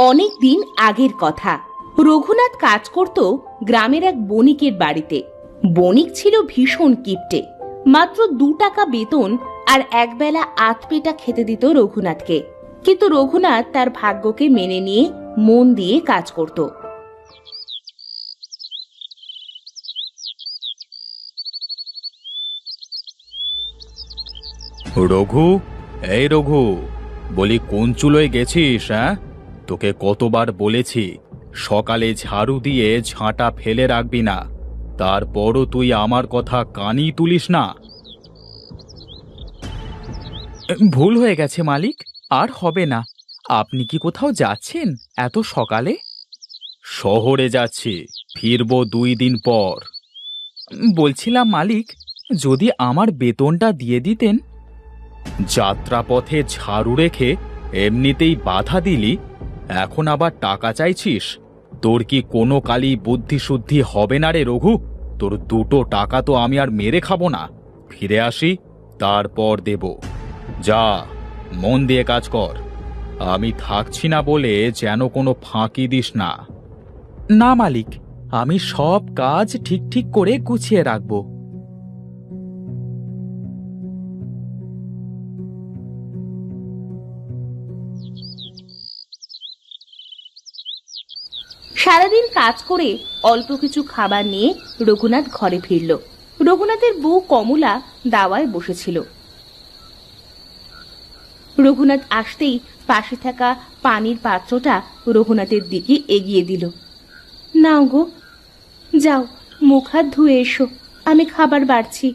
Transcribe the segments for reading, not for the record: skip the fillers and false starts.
অনেক দিন আগের কথা। রঘুনাথ কাজ করত গ্রামের এক বণিকের বাড়িতে। বণিক ছিল ভীষণ কিপটে। মাত্র 2 টাকা বেতন আর একবেলা আধপেটা খেতে দিত রঘুনাথকে। কিন্তু রঘুনাথ তার ভাগ্যকে মেনে নিয়ে মন দিয়ে কাজ করত। রঘু, এই রঘু, বলি কোন চুলোয় গেছিস? হ্যাঁ, তোকে কতবার বলেছি সকালে ঝাড়ু দিয়ে ঝাঁটা ফেলে রাখবি না, তারপরও তুই আমার কথা কানই তুলিস না। ভুল হয়ে গেছে মালিক, আর হবে না। আপনি কি কোথাও যাচ্ছেন এত সকালে? শহরে যাচ্ছি, ফিরবো 2 দিন পর। বলছিলাম মালিক, যদি আমার বেতনটা দিয়ে দিতেন। যাত্রাপথে ঝাড়ু রেখে এমনিতেই বাধা দিলি, এখন আবার টাকা চাইছিস? তোর কি কোনো কালই বুদ্ধিশুদ্ধি হবে না রে রঘু? তোর 2টো টাকা তো আমি আর মেরে খাবো না। ফিরে আসি, তারপর দেব। যা, মন দিয়ে কাজ কর। আমি থাকছি না বলে যেন কোনো ফাঁকি দিস না। না মালিক, আমি সব কাজ ঠিক ঠিক করে গুছিয়ে রাখবো। সারাদিন কাজ করে অল্প কিছু খাবার নিয়ে রঘুনাথ ঘরে ফিরল। রঘুনাথের বউ কমলা দাওয়ায় বসেছিল। রঘুনাথ আসতেই পাশে থাকা পানির পাত্রটা রঘুনাথের দিকে এগিয়ে দিল। নাও গো, যাও মুখ হাত ধুয়ে এসো, আমি খাবার বাড়ছি।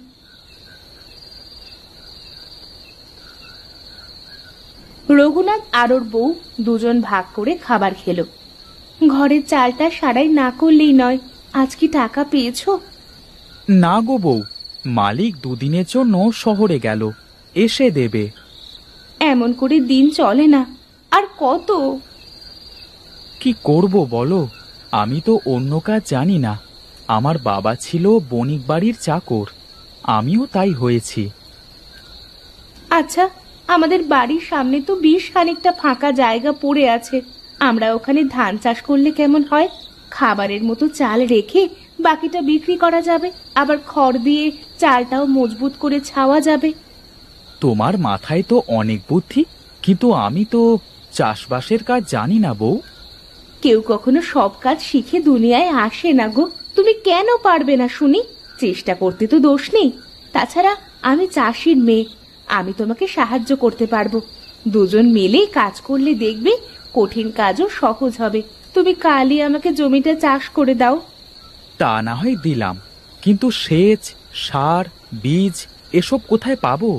রঘুনাথ আর ওর বউ দুজন ভাগ করে খাবার খেলো। ঘরের চালটা সারাই না করলেই নয়। আজ কি টাকা পেয়েছো? না গো বউ, মালিক 2 দিনের জন্য শহরে গেল, এসে দেবে। এমন করে দিন চলে না, আর কত? কি করব বলো, আমি তো অন্য কাজ জানি না। আমার বাবা ছিল বণিক বাড়ির চাকর, আমিও তাই হয়েছি। আচ্ছা, আমাদের বাড়ির সামনে তো 20 খানিকটা ফাঁকা জায়গা পড়ে আছে। আমরা ওখানে ধান চাষ করলে কেমন হয়? খাবারের মতো চাল রেখে বাকিটা বিক্রি করা যাবে, আবার খড় দিয়ে চালটাও মজবুত করে ছাওয়া যাবে। তোমার মাথায় তো অনেক বুদ্ধি, কিন্তু আমি তো চাষবাসের কাজ জানি না বউ। কেউ কখনো সব কাজ শিখে দুনিয়ায় আসে না গো। তুমি কেন পারবে না শুনি? চেষ্টা করতে তো দোষ নেই। তাছাড়া আমি চাষির মেয়ে, আমি তোমাকে সাহায্য করতে পারবো। দুজন মিলে কাজ করলে দেখবে কঠিন কাজও সহজ হবে। তুমি কালই আমাকে জমিটা চাষ করে দাও। তা না হয় দিলাম, কিন্তু সেচ, সার, বীজ এসব কোথায় পাবো?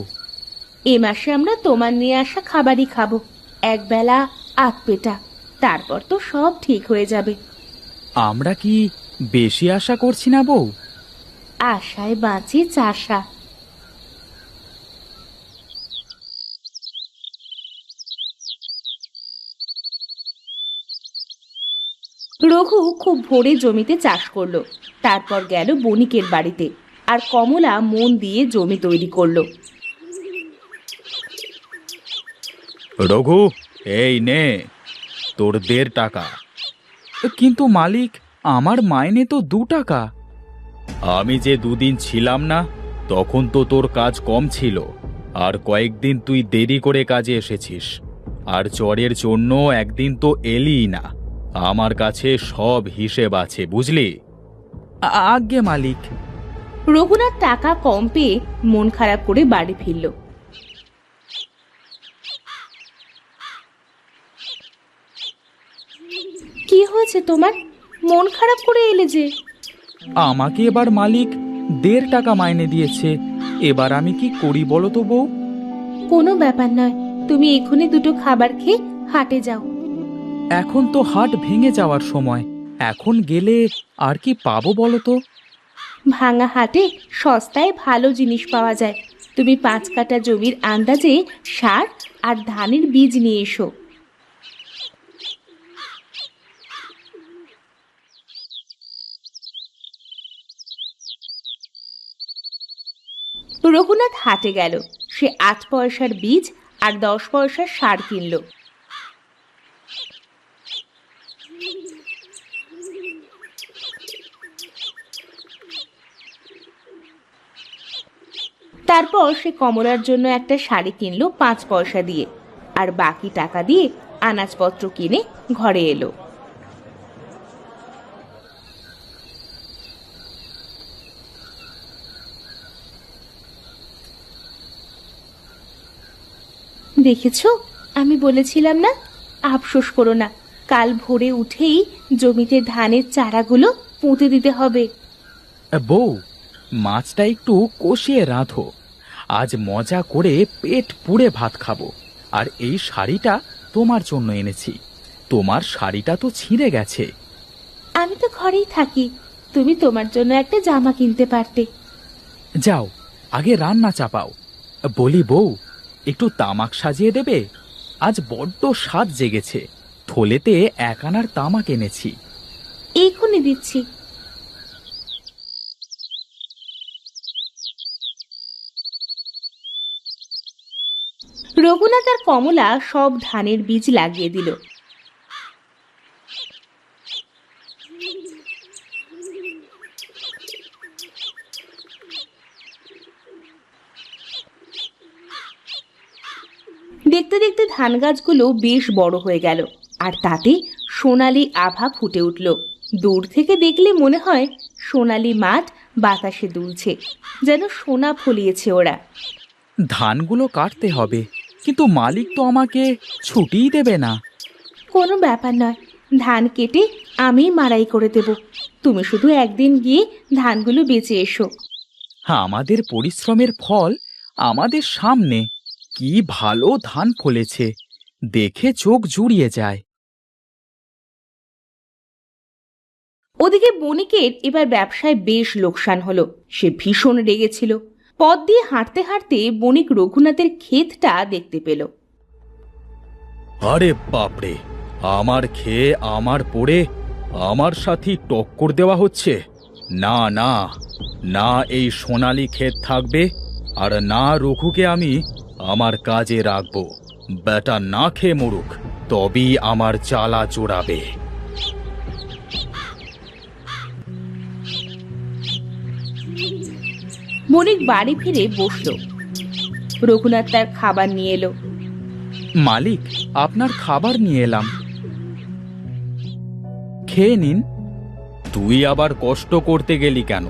এ মাসে আমরা তোমার নিয়ে আসা খাবারই খাবো, একবেলা আধপেটা। তারপর তো সব ঠিক হয়ে যাবে। আমরা কি বেশি আশা করছি না বউ? আশায় বাঁচে চাষা। রঘু খুব ভোরে জমিতে চাষ করলো। তারপর গেল বণিকের বাড়িতে, আর কমলা মন দিয়ে জমি তৈরি করলো। রঘু, এই নে তোর 1.5 টাকা। কিন্তু মালিক, আমার মাইনে তো 2 টাকা। আমি যে 2 দিন ছিলাম না, তখন তো তোর কাজ কম ছিল, আর কয়েকদিন তুই দেরি করে কাজে এসেছিস, আর জ্বরের জন্য একদিন তো এলিই না। আমার কাছে সব হিসেব আছে, বুঝলি? আজ্ঞে মালিক। রঘুনাথ টাকা কম পেয়ে মন খারাপ করে বাড়ি ফিরল। কি হয়েছে তোমার? মন খারাপ করে এলে যে? আমাকে এবার মালিক 1.5 টাকা মাইনে দিয়েছে, এবার আমি কি করি বলো তো বউ? কোনো ব্যাপার নয়, তুমি এক্ষুনি 2টো খাবার খেয়ে হাটে যাও। এখন তো হাট ভেঙে যাওয়ার সময়, এখন গেলে আর কি পাবো বলো তো? ভাঙা হাটে সস্তায় ভালো জিনিস পাওয়া যায়। তুমি 5 কাঠা জমির আন্দাজে সার আর ধানের বীজ নিয়ে এসো। রঘুনাথ হাটে গেল। সে 8 পয়সার বীজ আর 10 পয়সার সার কিনল। তারপর সে কমলার জন্য একটা শাড়ি কিনলো 5 পয়সা দিয়ে, আর বাকি টাকা দিয়ে আনাজপত্র কিনে ঘরে এলো। দেখেছো, আমি বলেছিলাম না, আফসোস করো না, কাল ভোরে উঠেই জমিতে ধানের চারাগুলো পুঁতে দিতে হবে। বউ, মাছটা একটু কষিয়ে রাঁধো, আজ মজা করে পেট পুড়ে ভাত খাবো। আর এই শাড়িটা তোমার জন্য এনেছি, তোমার শাড়িটা তো ছিঁড়ে গেছে। আমি তো ঘরেই থাকি, তুমি তোমার জন্য একটা জামা কিনতে পারতে। যাও, আগে রান্না চাপাও। বলি বউ, একটু তামাক সাজিয়ে দেবে? আজ বড্ড স্বাদ জেগেছে, থলেতে 1 আনার তামাক এনেছি। এইক্ষুনি দিচ্ছি। রঘুনাথ আর কমলা সব ধানের বীজ লাগিয়ে দিল। দেখতে দেখতে ধান গাছগুলো বেশ বড় হয়ে গেল, আর তাতে সোনালি আভা ফুটে উঠল। দূর থেকে দেখলে মনে হয় সোনালি মাঠ বাতাসে দুলছে, যেন সোনা ফলিয়েছে ওরা। ধানগুলো কাটতে হবে, কিন্তু মালিক তো আমাকে ছুটিই দেবে না। কোনো ব্যাপার নয়, ধান কেটে আমি মাড়াই করে দেব, তুমি শুধু একদিন গিয়ে ধানগুলো বেচে এসো। আমাদের পরিশ্রমের ফল আমাদের সামনে, কি ভালো ধান ফলেছে, দেখে চোখ জুড়িয়ে যায়। ওদিকে বণিকের এবার ব্যবসায় বেশ লোকসান হলো। সে ভীষণ রেগেছিল। পথ দিয়ে হাঁটতে হাঁটতে বণিক রঘুনাথের ক্ষেতটা দেখতে পেল। আরে বাপরে, আমার খেয়ে আমার পড়ে আমার সাথে টক্কর দেওয়া হচ্ছে। না না না, এই সোনালী ক্ষেত থাকবে, আর না রঘুকে আমি আমার কাজে রাখবো। বেটা না খেয়ে মরুক, তবেই আমার জ্বালা চড়াবে। বণিক বাড়ি ফিরে বসল। রঘুনাথ তার খাবার নিয়ে এলো। মালিক, আপনার খাবার নিয়ে এলাম, খেয়ে নিন। তুই আবার কষ্ট করতে গেলি কেন?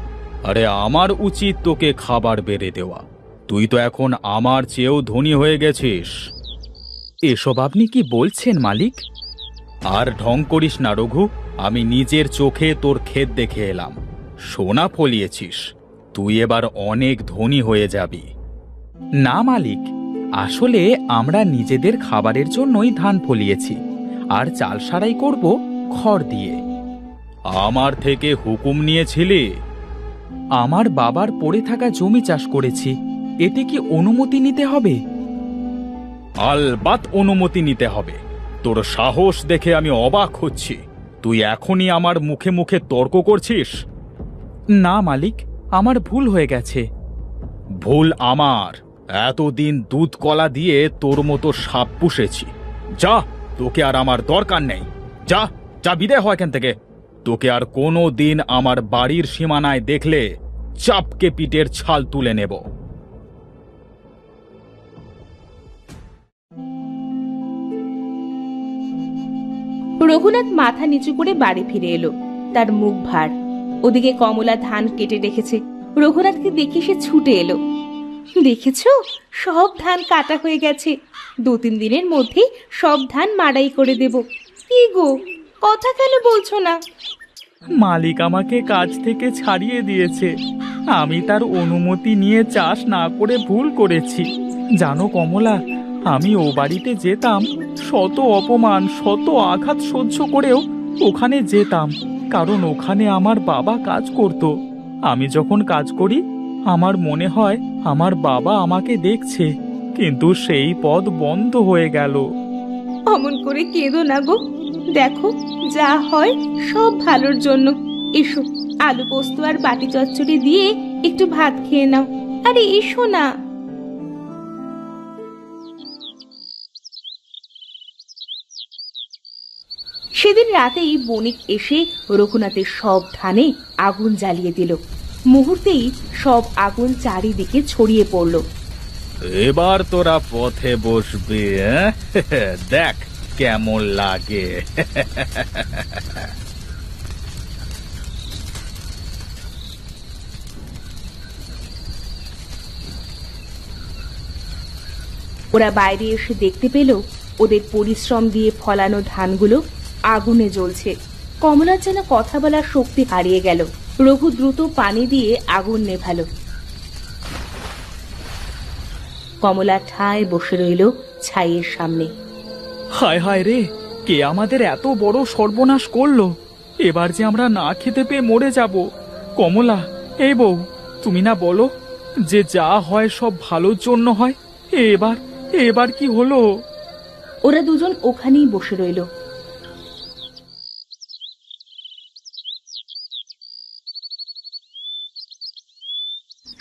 আরে আমার উচিত তোকে খাবার বেড়ে দেওয়া, তুই তো এখন আমার চেয়েও ধনী হয়ে গেছিস। এসব আপনি কি বলছেন মালিক? আর ঢং করিস না রঘু, আমি নিজের চোখে তোর ক্ষেত দেখে এলাম, সোনা ফলিয়েছিস, তুই এবার অনেক ধনী হয়ে যাবি। না মালিক, আসলে আমরা নিজেদের খাবারের জন্যই ধান ফলিয়েছি, আর চাল সারাই করব খড় দিয়ে। আমার থেকে হুকুম নিয়েছিলি? আমার বাবার পড়ে থাকা জমি চাষ করেছি, এতে কি অনুমতি নিতে হবে? আলবাত অনুমতি নিতে হবে। তোর সাহস দেখে আমি অবাক হচ্ছি, তুই এখনই আমার মুখে মুখে তর্ক করছিস। না মালিক, আমার ভুল হয়ে গেছে। ভুল আমার? এতদিন দুধ কলা দিয়ে তোর মতো সাপ পুষেছি, যা, তোকে আর আমার দরকার নেই, যা যা, বিদায় হয় এখান থেকে। তোকে আর কোনো দিন আমার বাড়ির সীমানায় দেখলে চাপকে পিঠের ছাল তুলে নেব। রঘুনাথ মাথা নিচু করে বাড়ি ফিরে এলো, তার মুখ ভার। ওদিকে কমলা ধান কেটে রেখেছে। রঘুনাথকে দেখে সে ছুটে এলো। দেখেছো, সব ধান কাটা হয়ে গেছে, 2-3 দিনের মধ্যে সব ধান মাড়াই করে দেব। কি গো, কথা কেন বলছো না? মালিক আমাকে কাজ থেকে ছাড়িয়ে দিয়েছে, আমি তার অনুমতি নিয়ে চাষ না করে ভুল করেছি। জানো কমলা, আমি ও বাড়িতে যেতাম, শত অপমান শত আঘাত সহ্য করেও ওখানে যেতাম, কারণ ওখানে আমার বাবা কাজ করত। আমি যখন কাজ করি আমার মনে হয় আমার বাবা আমাকে দেখছে, কিন্তু সেই পথ বন্ধ হয়ে গেল। অমন করে কেঁদো না গো, দেখো যা হয় সব ভালোর জন্য। এসো, আলু পোস্ত আর বাটি চচ্চড়ি দিয়ে একটু ভাত খেয়ে নাও। আরে এসো না। সেদিন রাতেই বণিক এসে রঘুনাথের সব ধানে আগুন জ্বালিয়ে দিল। মুহূর্তেই সব আগুন চারিদিকে ছড়িয়ে পড়ল। এবার তোরা পথে বসবি, দেখ কেমন লাগে। ওরা বাইরে এসে দেখতে পেল ওদের পরিশ্রম দিয়ে ফলানো ধানগুলো আগুনে জ্বলছে। কমলার যেন কথা বলার শক্তি হারিয়ে গেল। রঘু দ্রুত পানি দিয়ে আগুন নেভালো। কমলা ঠায় বসে রইল ছাইয়ের সামনে। হায় হায় রে, কে আমাদের এত বড় সর্বনাশ করলো! এবার যে আমরা না খেতে পেয়ে মরে যাব। কমলা, এই বউ, তুমি না বলো যে যা হয় সব ভালোর জন্য হয়? এবার এবার কি হলো? ওরা দুজন ওখানেই বসে রইল।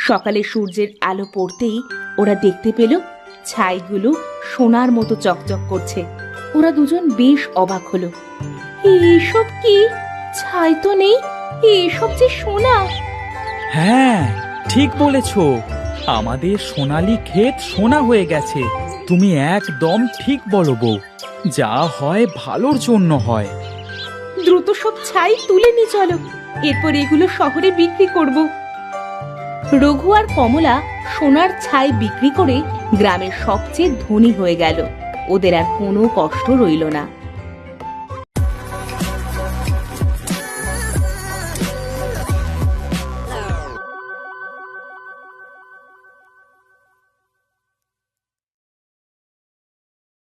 সকালে সূর্যের আলো পড়তেই ওরা দেখতে পেল ছাইগুলো সোনার মতো চকচক করছে। ওরা দুজন বেশ অবাক হলো। এইসব কি? ছাই তো নেই, এসব যে সোনা! হ্যাঁ, ঠিক বলেছ, আমাদের সোনালী ক্ষেত সোনা হয়ে গেছে। তুমি একদম ঠিক বলো বউ, যা হয় ভালোর জন্য হয়। দ্রুত সব ছাই তুলে নিয়ে চলো, এরপর এগুলো শহরে বিক্রি করব। রঘু আর কমলা সোনার ছাই বিক্রি করে গ্রামের সবচেয়ে ধনী হয়ে গেল। ওদের আর কোনো কষ্ট রইল না।